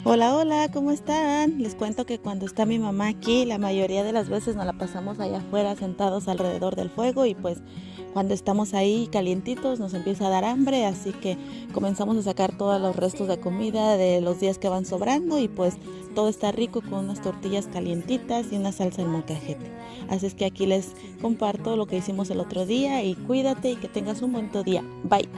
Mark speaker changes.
Speaker 1: Hola, hola, ¿cómo están? Les cuento que cuando está mi mamá aquí, la mayoría de las veces nos la pasamos allá afuera sentados alrededor del fuego y pues cuando estamos ahí calientitos nos empieza a dar hambre, así que comenzamos a sacar todos los restos de comida de los días que van sobrando y pues todo está rico con unas tortillas calientitas y una salsa en molcajete. Así es que aquí les comparto lo que hicimos el otro día y cuídate y que tengas un bonito día. Bye.